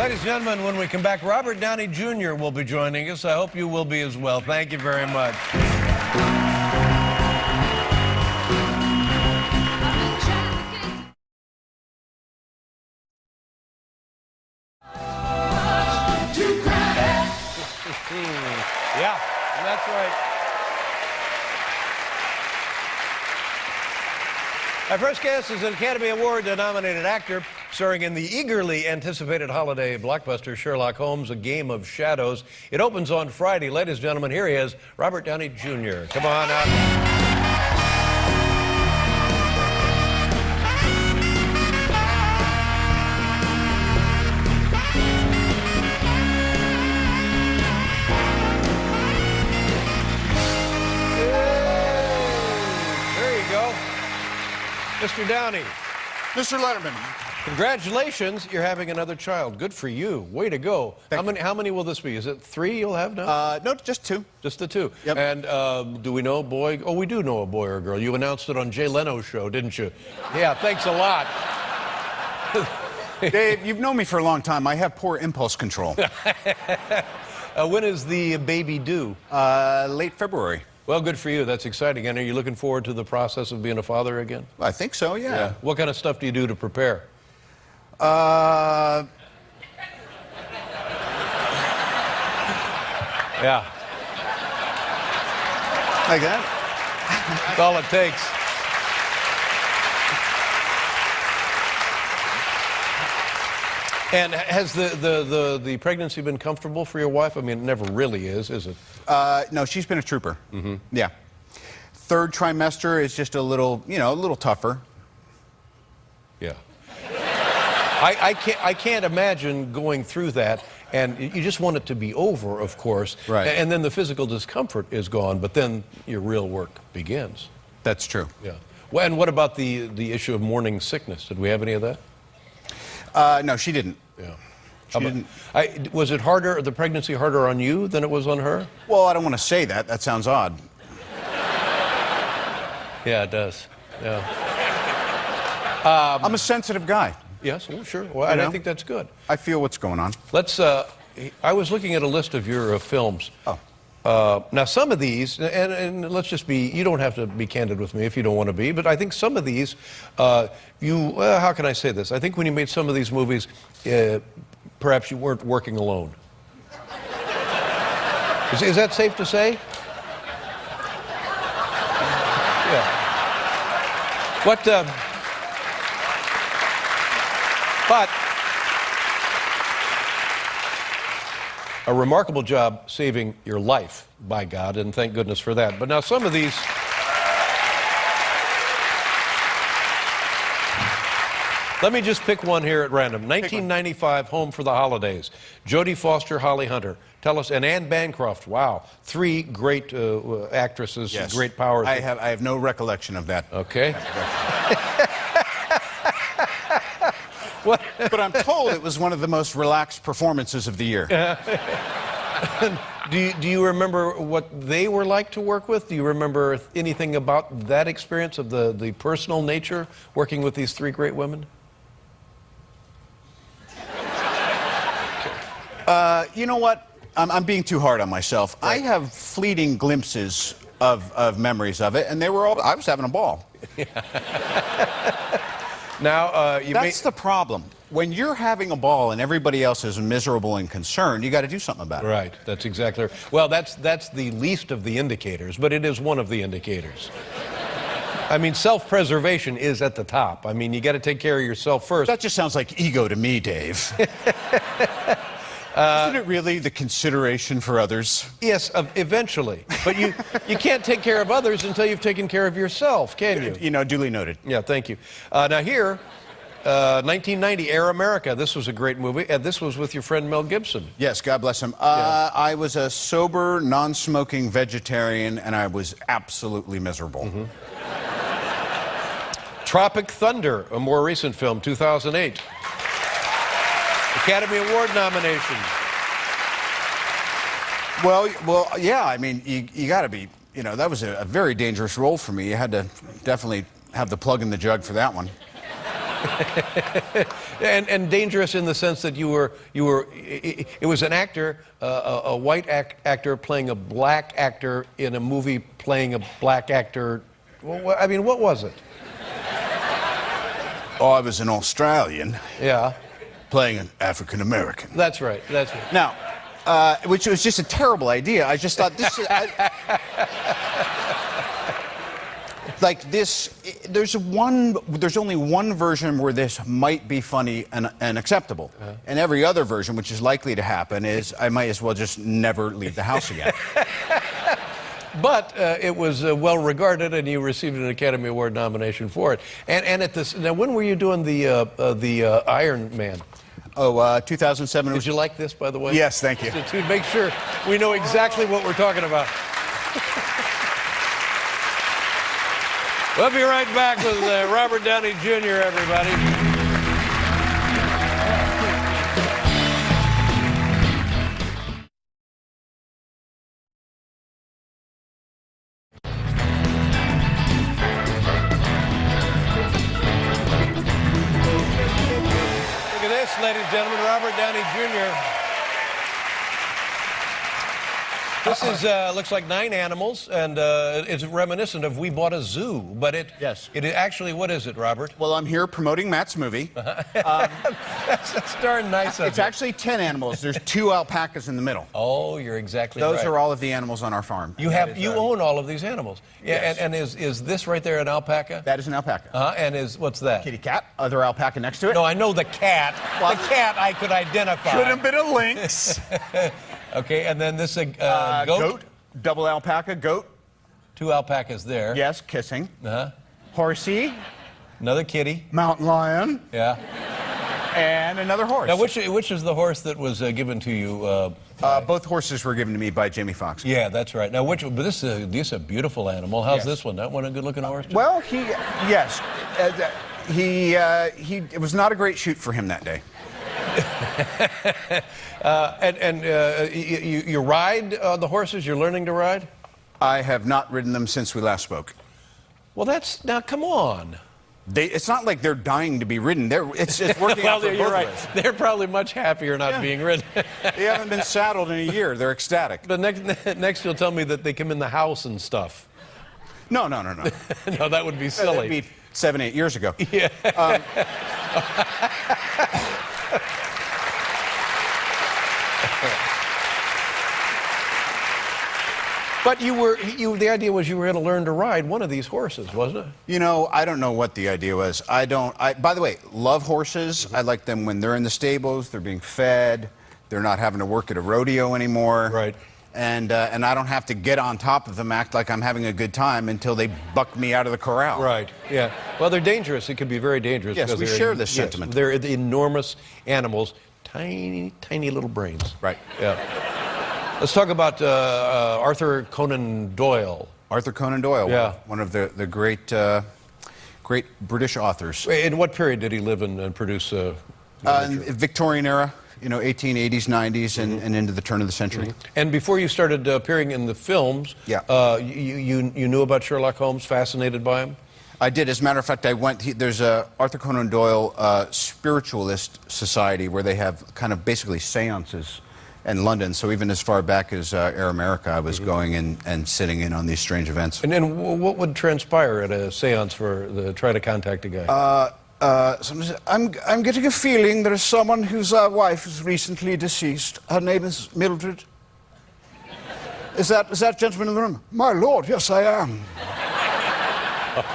Ladies and gentlemen, when we come back, Robert Downey Jr. will be joining us. I hope you will be as well. Thank you very much. Yeah, that's right. Our first guest is an Academy Award-nominated actor starring in the eagerly anticipated holiday blockbuster Sherlock Holmes, A Game of Shadows. It opens on Friday. Ladies and gentlemen, here he is, Robert Downey Jr. Come on out. Mr. Downey. Mr. Letterman. Congratulations, you're having another child. Good for you. Way to go. How many will this be? Is it 3 you'll have now? No, just 2. Just the 2. Yep. And do we know a boy? Oh, we do know a boy or a girl. You announced it on Jay Leno's show, didn't you? Yeah, thanks a lot. Dave, you've known me for a long time. I have poor impulse control. When is the baby due? Late February. Well, good for you. That's exciting. And are you looking forward to the process of being a father again? I think so, yeah. What kind of stuff do you do to prepare? Yeah. Like that? That's all it takes. And has the pregnancy been comfortable for your wife? I mean, it never really is it? No, she's been a trooper. Mm-hmm. Yeah. 3rd trimester is just a little, a little tougher. Yeah. I can't imagine going through that, and you just want it to be over, of course. Right. And then the physical discomfort is gone, but then your real work begins. That's true. Yeah. Well, and what about the issue of morning sickness? Did we have any of that? No, she didn't. Yeah. She didn't. Was it harder, the pregnancy harder on you than it was on her? Well, I don't want to say that. That sounds odd. Yeah, it does. Yeah. I'm a sensitive guy. Yes, well, sure. Well, and I think that's good. I feel what's going on. Let's, I was looking at a list of your films. Oh. Now, some of these, and let's just be, you don't have to be candid with me if you don't want to be, but I think some of these, how can I say this? I think when you made some of these movies, perhaps you weren't working alone. Is that safe to say? Yeah. But a remarkable job saving your life, by God, and thank goodness for that. But now some of these... Let me just pick one here at random. 1995, Home for the Holidays. Jodie Foster, Holly Hunter. Tell us, and Anne Bancroft. Wow. 3 great actresses, yes. Great powers. I have no recollection of that. Okay. But I'm told it was one of the most relaxed performances of the year. Do you remember what they were like to work with? Do you remember anything about that experience of the personal nature working with these 3 great women? You know what? I'm being too hard on myself. Right. I have fleeting glimpses of memories of it, and I was having a ball. Now, that's the problem. When you're having a ball and everybody else is miserable and concerned, you got to do something about it. Right. That's exactly right. Well, that's the least of the indicators, but it is one of the indicators. I mean, self-preservation is at the top. I mean, you got to take care of yourself first. That just sounds like ego to me, Dave. Isn't it really the consideration for others? Yes, eventually. But you can't take care of others until you've taken care of yourself, can you? You know, duly noted. Yeah, thank you. Now here, 1990, Air America. This was a great movie. This was with your friend Mel Gibson. Yes, God bless him. I was a sober, non-smoking vegetarian, and I was absolutely miserable. Mm-hmm. Tropic Thunder, a more recent film, 2008. Academy Award nomination. Well, yeah, I mean, you got to be, that was a very dangerous role for me. You had to definitely have the plug in the jug for that one. And dangerous in the sense that it was an actor, a white actor playing a black actor in a movie playing a black actor. Well, I mean, what was it? Oh, I was an Australian Yeah. playing an African American. That's right. That's right. Now, which was just a terrible idea. I just thought this. Like this, there's only one version where this might be funny and acceptable, and every other version, which is likely to happen, is I might as well just never leave the house again. But it was well regarded, and you received an Academy Award nomination for it. And at this, now when were you doing the Iron Man? Oh, 2007. Did you like this, by the way? Yes, thank you. To make sure we know exactly what we're talking about. We'll be right back with Robert Downey Jr., everybody. Look at this, ladies and gentlemen, Robert Downey Jr. This is looks like 9 animals, and it's reminiscent of We Bought a Zoo, but it actually, what is it, Robert? Well, I'm here promoting Matt's movie. That's darn nice of It's you. actually 10 animals. There's 2 alpacas in the middle. Oh, you're exactly right. Those are all of the animals on our farm. You own all of these animals. Yeah, Yes. and is this right there an alpaca? That is an alpaca. And what's that? Kitty cat. Other alpaca next to it. No, I know the cat. Well, the cat I could identify. Could have been a lynx. Okay, and then this goat? Goat. Double alpaca. Goat. 2 alpacas there. Yes, kissing. Uh-huh. Horsey. Another kitty. Mountain lion. Yeah. And another horse. Now, which is the horse that was given to you? Both horses were given to me by Jamie Foxx. Yeah, that's right. Now, but this is a beautiful animal. How's this one? That one a good-looking horse? Too? Well, yes. It was not a great shoot for him that day. You ride the horses? You're learning to ride? I have not ridden them since we last spoke. Well, now come on. It's not like they're dying to be ridden. It's working Well, out for both you're of right. us. They're probably much happier not being ridden. They haven't been saddled in a year. They're ecstatic. But next you'll tell me that they come in the house and stuff. No. No, that would be silly. That'd be 7-8 years ago. Yeah. But the idea was you were going to learn to ride one of these horses, wasn't it? You know, I don't know what the idea was. By the way, love horses. I like them when they're in the stables, they're being fed, they're not having to work at a rodeo anymore. Right. And I don't have to get on top of them, act like I'm having a good time until they buck me out of the corral. Right, yeah. Well, they're dangerous. It could be very dangerous. Yes, because we share this sentiment. They're enormous animals, tiny, tiny little brains. Right. Yeah. Let's talk about Arthur Conan Doyle. Arthur Conan Doyle, Yeah. one of the great British authors. In what period did he live and produce literature? Victorian era, 1880s, 90s, and into the turn of the century. Mm-hmm. And before you started appearing in the films, you knew about Sherlock Holmes, fascinated by him? I did. As a matter of fact, there's a Arthur Conan Doyle spiritualist society where they have kind of basically seances in London. So even as far back as Air America, I was going in and sitting in on these strange events. And then what would transpire at a seance try to contact a guy? Somebody said, I'm getting a feeling there is someone whose wife is recently deceased. Her name is Mildred. Is that gentleman in the room? My lord, yes, I am.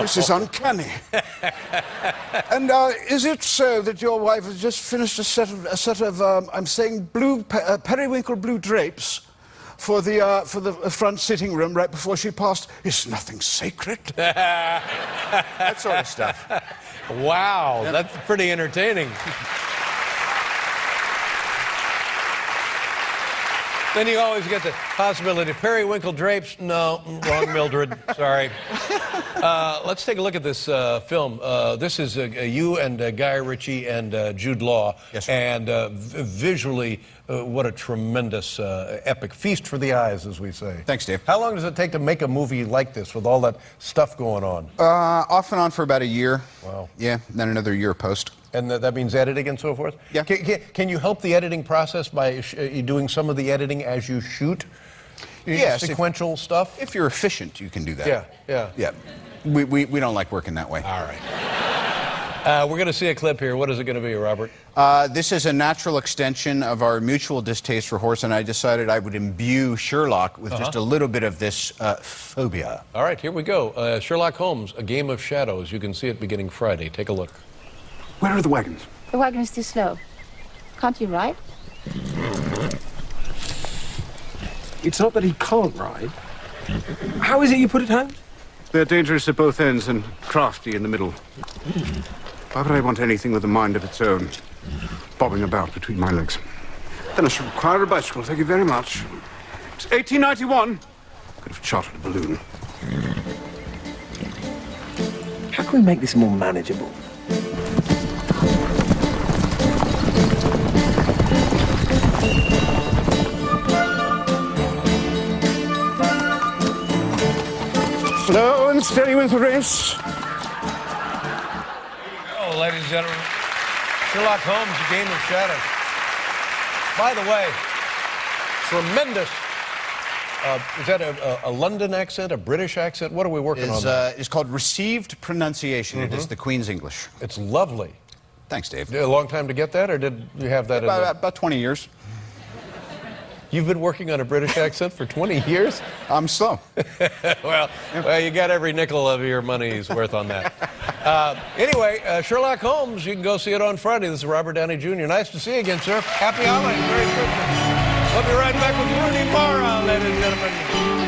This is uncanny. And is it so that your wife has just finished a set of I'm saying periwinkle blue drapes for the front sitting room right before she passed? Is nothing sacred? That sort of stuff. Wow, that's pretty entertaining. Then you always get the possibility. Periwinkle drapes? No, wrong Mildred. Sorry. Let's take a look at this film. This is you and Guy Ritchie and Jude Law. Yes, sir. And visually, what a tremendous epic feast for the eyes, as we say. Thanks, Dave. How long does it take to make a movie like this with all that stuff going on? Off and on for about a year. Wow. Yeah, then another year post. And that means editing and so forth? Yeah. Can you help the editing process by doing some of the editing as you shoot? Yes. Sequential stuff? If you're efficient, you can do that. Yeah. Yeah. We don't like working that way. All right. We're going to see a clip here. What is it going to be, Robert? This is a natural extension of our mutual distaste for horse, and I decided I would imbue Sherlock with just a little bit of this phobia. All right, here we go. Sherlock Holmes, A Game of Shadows. You can see it beginning Friday. Take a look. Where are the wagons? The wagon is too slow. Can't you ride? It's not that he can't ride. How is it you put it home? They're dangerous at both ends and crafty in the middle. Why would I want anything with a mind of its own, bobbing about between my legs? Then I should require a bicycle, thank you very much. It's 1891. Could have chartered a balloon. How can we make this more manageable? Slow and steady with the race. Oh, ladies and gentlemen, Sherlock Holmes, A Game of Shadows. By the way, tremendous. Is that a London accent, a British accent? What are we working on there? It's called received pronunciation. It is the Queen's English. It's lovely. Thanks, Dave. A long time to get that, or did you have that? About 20 years. You've been working on a British accent for 20 years? I'm slow. well, you got every nickel of your money's worth on that. Anyway, Sherlock Holmes, you can go see it on Friday. This is Robert Downey Jr. Nice to see you again, sir. Happy holidays. Merry Christmas. We'll be right back with Rooney Mara, ladies and gentlemen.